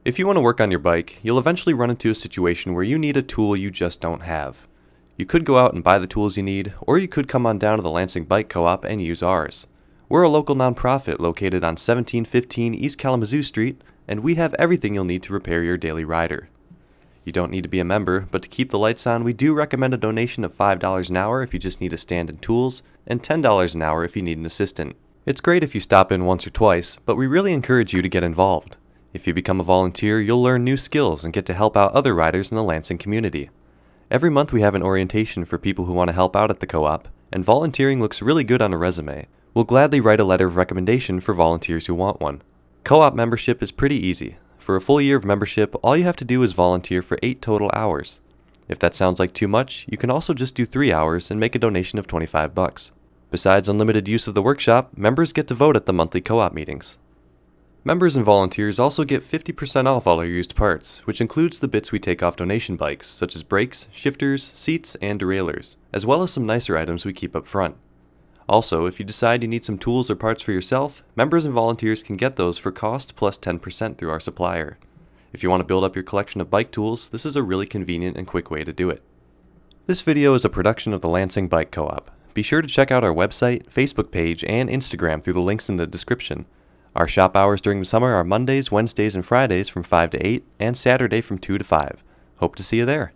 If you want to work on your bike, you'll eventually run into a situation where you need a tool you just don't have. You could go out and buy the tools you need, or you could come on down to the Lansing Bike Co-op and use ours. We're a local nonprofit located on 1715 East Kalamazoo Street, and we have everything you'll need to repair your daily rider. You don't need to be a member, but to keep the lights on, we do recommend a donation of $5 an hour if you just need a stand and tools, and $10 an hour if you need an assistant. It's great if you stop in once or twice, but we really encourage you to get involved. If you become a volunteer, you'll learn new skills and get to help out other riders in the Lansing community. Every month we have an orientation for people who want to help out at the co-op, and volunteering looks really good on a resume. We'll gladly write a letter of recommendation for volunteers who want one. Co-op membership is pretty easy. For a full year of membership, all you have to do is volunteer for 8 total hours. If that sounds like too much, you can also just do 3 hours and make a donation of $25. Besides unlimited use of the workshop, members get to vote at the monthly co-op meetings. Members and volunteers also get 50% off all our used parts, which includes the bits we take off donation bikes, such as brakes, shifters, seats, and derailleurs, as well as some nicer items we keep up front. Also, if you decide you need some tools or parts for yourself, members and volunteers can get those for cost plus 10% through our supplier. If you want to build up your collection of bike tools, this is a really convenient and quick way to do it. This video is a production of the Lansing Bike Co-op. Be sure to check out our website, Facebook page, and Instagram through the links in the description. Our shop hours during the summer are Mondays, Wednesdays, and Fridays from 5 to 8, and Saturday from 2 to 5. Hope to see you there.